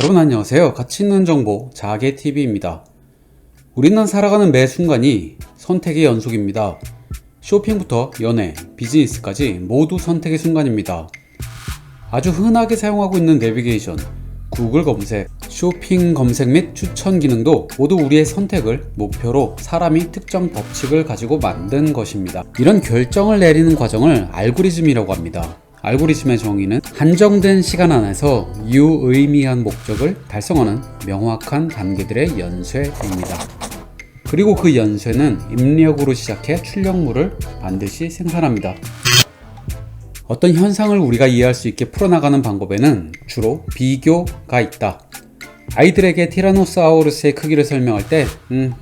여러분 안녕하세요. 가치 있는 정보 자개TV입니다. 우리는 살아가는 매 순간이 선택의 연속입니다. 쇼핑부터 연애, 비즈니스까지 모두 선택의 순간입니다. 아주 흔하게 사용하고 있는 내비게이션, 구글 검색, 쇼핑 검색 및 추천 기능도 모두 우리의 선택을 목표로 사람이 특정 법칙을 가지고 만든 것입니다. 이런 결정을 내리는 과정을 알고리즘이라고 합니다. 알고리즘의 정의는 한정된 시간 안에서 유의미한 목적을 달성하는 명확한 단계들의 연쇄입니다. 그리고 그 연쇄는 입력으로 시작해 출력물을 반드시 생산합니다. 어떤 현상을 우리가 이해할 수 있게 풀어나가는 방법에는 주로 비교가 있다. 아이들에게 티라노사우루스의 크기를 설명할 때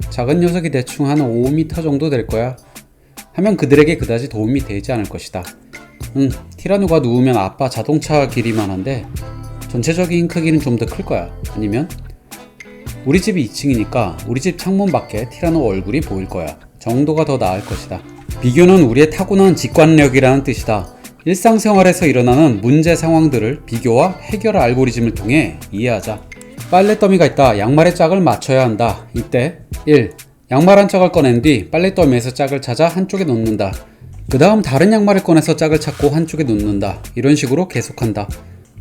작은 녀석이 대충 한 5m 정도 될 거야 하면 그들에게 그다지 도움이 되지 않을 것이다. 티라노가 누우면 아빠 자동차 길이만 한데 전체적인 크기는 좀 더 클 거야. 아니면 우리 집이 2층이니까 우리 집 창문 밖에 티라노 얼굴이 보일 거야 정도가 더 나을 것이다. 비교는 우리의 타고난 직관력이라는 뜻이다. 일상생활에서 일어나는 문제 상황들을 비교와 해결 알고리즘을 통해 이해하자. 빨랫더미가 있다. 양말의 짝을 맞춰야 한다. 이때 1. 양말 한 짝을 꺼낸 뒤 빨랫더미에서 짝을 찾아 한쪽에 놓는다. 그 다음 다른 양말을 꺼내서 짝을 찾고 한쪽에 놓는다. 이런 식으로 계속한다.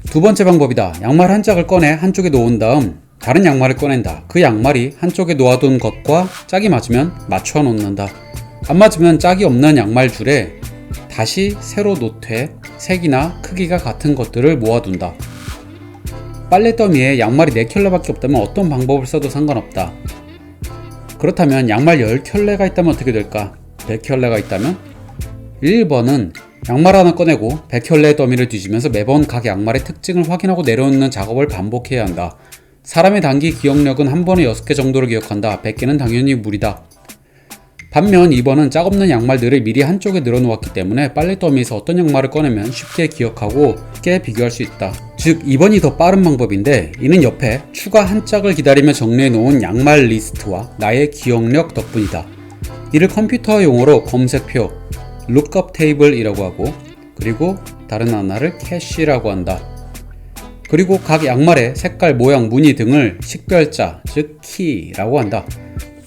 두 번째 방법이다. 양말 한 짝을 꺼내 한쪽에 놓은 다음 다른 양말을 꺼낸다. 그 양말이 한쪽에 놓아둔 것과 짝이 맞으면 맞춰 놓는다. 안 맞으면 짝이 없는 양말 줄에 다시 새로 놓되 색이나 크기가 같은 것들을 모아둔다. 빨랫더미에 양말이 4켤레밖에 없다면 어떤 방법을 써도 상관없다. 그렇다면 양말 10켤레가 있다면 어떻게 될까? 100켤레가 있다면? 1번은 양말 하나 꺼내고 100켤레의 더미를 뒤지면서 매번 각 양말의 특징을 확인하고 내려놓는 작업을 반복해야 한다. 사람의 단기 기억력은 한 번에 6개 정도를 기억한다. 100개는 당연히 무리다. 반면 2번은 짝 없는 양말들을 미리 한쪽에 늘어놓았기 때문에 빨랫더미에서 어떤 양말을 꺼내면 쉽게 기억하고 쉽게 비교할 수 있다. 즉 2번이 더 빠른 방법인데, 이는 옆에 추가 한 짝을 기다리며 정리해 놓은 양말 리스트와 나의 기억력 덕분이다. 이를 컴퓨터 용어로 검색표, lookup table이라고 하고, 그리고 다른 하나를 캐시라고 한다. 그리고 각 양말의 색깔, 모양, 무늬 등을 식별자, 즉 키라고 한다.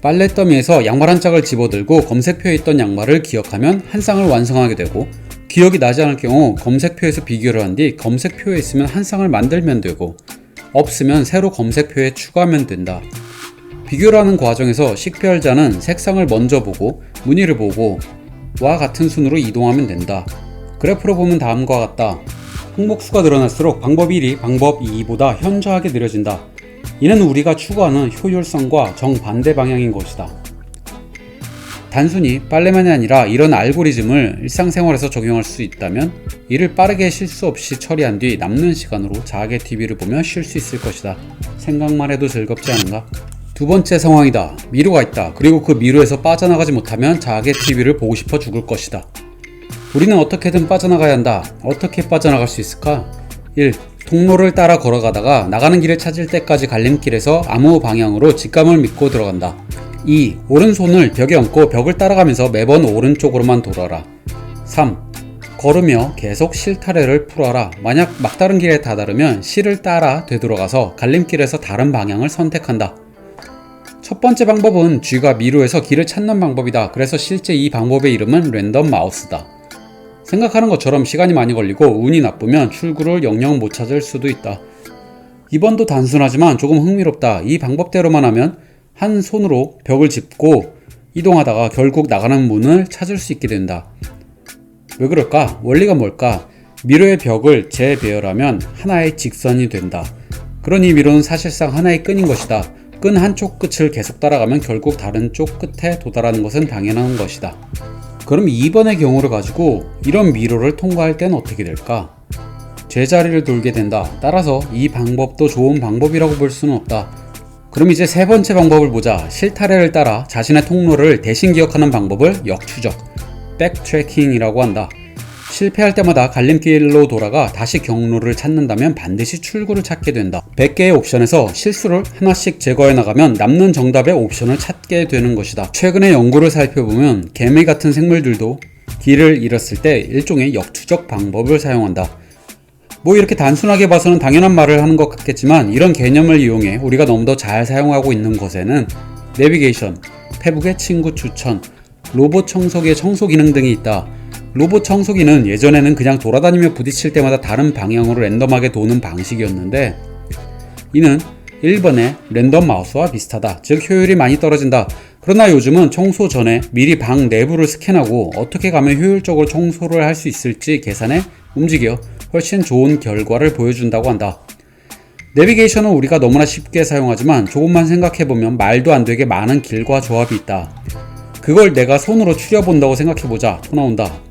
빨랫더미에서 양말 한 짝을 집어들고 검색표에 있던 양말을 기억하면 한 쌍을 완성하게 되고, 기억이 나지 않을 경우 검색표에서 비교를 한 뒤 검색표에 있으면 한 쌍을 만들면 되고, 없으면 새로 검색표에 추가하면 된다. 비교를 하는 과정에서 식별자는 색상을 먼저 보고 무늬를 보고 와 같은 순으로 이동하면 된다. 그래프로 보면 다음과 같다. 항목수가 늘어날수록 방법 1이 방법 2보다 현저하게 느려진다. 이는 우리가 추구하는 효율성과 정반대 방향인 것이다. 단순히 빨래만이 아니라 이런 알고리즘을 일상생활에서 적용할 수 있다면 이를 빠르게 실수 없이 처리한 뒤 남는 시간으로 자개TV를 보며 쉴 수 있을 것이다. 생각만 해도 즐겁지 않은가? 두 번째 상황이다. 미로가 있다. 그리고 그 미로에서 빠져나가지 못하면 자개TV를 보고 싶어 죽을 것이다. 우리는 어떻게든 빠져나가야 한다. 어떻게 빠져나갈 수 있을까? 1. 통로를 따라 걸어가다가 나가는 길을 찾을 때까지 갈림길에서 아무 방향으로 직감을 믿고 들어간다. 2. 오른손을 벽에 얹고 벽을 따라가면서 매번 오른쪽으로만 돌아라. 3. 걸으며 계속 실타래를 풀어라. 만약 막다른 길에 다다르면 실을 따라 되돌아가서 갈림길에서 다른 방향을 선택한다. 첫 번째 방법은 쥐가 미로에서 길을 찾는 방법이다. 그래서 실제 이 방법의 이름은 랜덤 마우스다. 생각하는 것처럼 시간이 많이 걸리고 운이 나쁘면 출구를 영영 못 찾을 수도 있다. 2번도 단순하지만 조금 흥미롭다. 이 방법대로만 하면 한 손으로 벽을 짚고 이동하다가 결국 나가는 문을 찾을 수 있게 된다. 왜 그럴까? 원리가 뭘까? 미로의 벽을 재배열하면 하나의 직선이 된다. 그러니 미로는 사실상 하나의 끈인 것이다. 끈 한쪽 끝을 계속 따라가면 결국 다른 쪽 끝에 도달하는 것은 당연한 것이다. 그럼 2번의 경우를 가지고 이런 미로를 통과할 때는 어떻게 될까? 제자리를 돌게 된다. 따라서 이 방법도 좋은 방법이라고 볼 수는 없다. 그럼 이제 세 번째 방법을 보자. 실타래를 따라 자신의 통로를 대신 기억하는 방법을 역추적, 백트래킹이라고 한다. 실패할 때마다 갈림길로 돌아가 다시 경로를 찾는다면 반드시 출구를 찾게 된다. 100개의 옵션에서 실수를 하나씩 제거해 나가면 남는 정답의 옵션을 찾게 되는 것이다. 최근의 연구를 살펴보면 개미 같은 생물들도 길을 잃었을 때 일종의 역추적 방법을 사용한다. 뭐 이렇게 단순하게 봐서는 당연한 말을 하는 것 같겠지만 이런 개념을 이용해 우리가 너무 더 잘 사용하고 있는 것에는 내비게이션, 페북의 친구 추천, 로봇 청소기의 청소 기능 등이 있다. 로봇 청소기는 예전에는 그냥 돌아다니며 부딪힐 때마다 다른 방향으로 랜덤하게 도는 방식이었는데 이는 1번의 랜덤 마우스와 비슷하다. 즉 효율이 많이 떨어진다. 그러나 요즘은 청소 전에 미리 방 내부를 스캔하고 어떻게 가면 효율적으로 청소를 할 수 있을지 계산해 움직여 훨씬 좋은 결과를 보여준다고 한다. 내비게이션은 우리가 너무나 쉽게 사용하지만 조금만 생각해보면 말도 안 되게 많은 길과 조합이 있다. 그걸 내가 손으로 추려본다고 생각해보자. 토 나온다.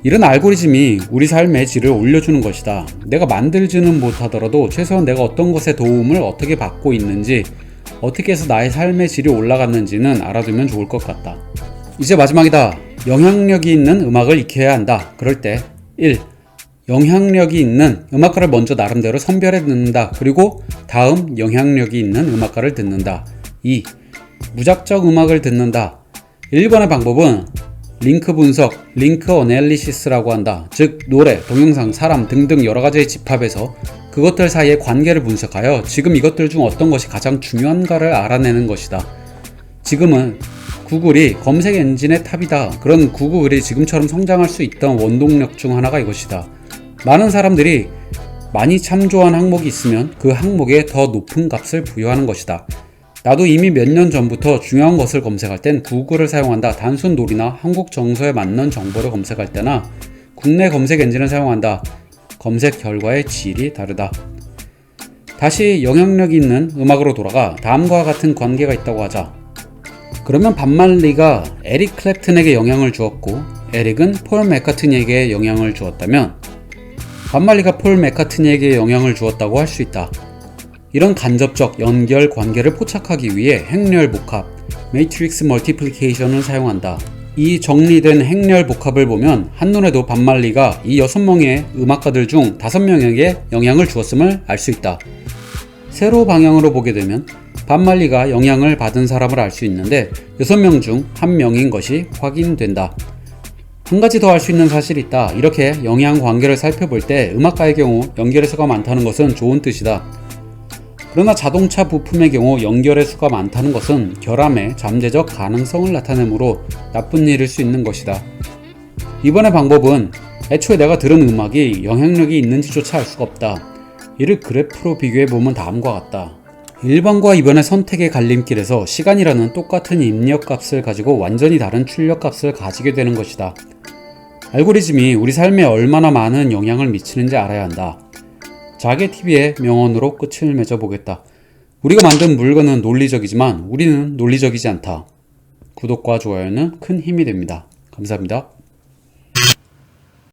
이런 알고리즘이 우리 삶의 질을 올려주는 것이다. 내가 만들지는 못하더라도 최소한 내가 어떤 것의 도움을 어떻게 받고 있는지, 어떻게 해서 나의 삶의 질이 올라갔는지는 알아두면 좋을 것 같다. 이제 마지막이다. 영향력이 있는 음악을 익혀야 한다. 그럴 때 1. 영향력이 있는 음악가를 먼저 나름대로 선별해 듣는다. 그리고 다음 영향력이 있는 음악가를 듣는다. 2. 무작정 음악을 듣는다. 1번의 방법은 링크 분석, 링크 어널리시스라고 한다. 즉 노래, 동영상, 사람 등등 여러가지의 집합에서 그것들 사이의 관계를 분석하여 지금 이것들 중 어떤 것이 가장 중요한가를 알아내는 것이다. 지금은 구글이 검색 엔진의 탑이다. 그런 구글이 지금처럼 성장할 수 있던 원동력 중 하나가 이것이다. 많은 사람들이 많이 참조한 항목이 있으면 그 항목에 더 높은 값을 부여하는 것이다. 나도 이미 몇 년 전부터 중요한 것을 검색할 땐 구글을 사용한다. 단순 놀이나 한국 정서에 맞는 정보를 검색할 때나 국내 검색 엔진을 사용한다. 검색 결과의 질이 다르다. 다시 영향력 있는 음악으로 돌아가 다음과 같은 관계가 있다고 하자. 그러면 반말리가 에릭 클랩튼에게 영향을 주었고 에릭은 폴 맥카트니에게 영향을 주었다면 반말리가 폴 맥카트니에게 영향을 주었다고 할 수 있다. 이런 간접적 연결 관계를 포착하기 위해 행렬 복합, 매트릭스 멀티플리케이션을 사용한다. 이 정리된 행렬 복합을 보면 한눈에도 반말리가 이 6명의 음악가들 중 5명에게 영향을 주었음을 알 수 있다. 세로 방향으로 보게 되면 반말리가 영향을 받은 사람을 알 수 있는데 6명 중 1명인 것이 확인된다. 한 가지 더 알 수 있는 사실이 있다. 이렇게 영향 관계를 살펴볼 때 음악가의 경우 연결의 수가 많다는 것은 좋은 뜻이다. 그러나 자동차 부품의 경우 연결의 수가 많다는 것은 결함의 잠재적 가능성을 나타내므로 나쁜 일일 수 있는 것이다. 이번의 방법은 애초에 내가 들은 음악이 영향력이 있는지조차 알 수가 없다. 이를 그래프로 비교해보면 다음과 같다. 1번과 2번의 선택의 갈림길에서 시간이라는 똑같은 입력값을 가지고 완전히 다른 출력값을 가지게 되는 것이다. 알고리즘이 우리 삶에 얼마나 많은 영향을 미치는지 알아야 한다. 자개TV의 명언으로 끝을 맺어보겠다. 우리가 만든 물건은 논리적이지만 우리는 논리적이지 않다. 구독과 좋아요는 큰 힘이 됩니다. 감사합니다.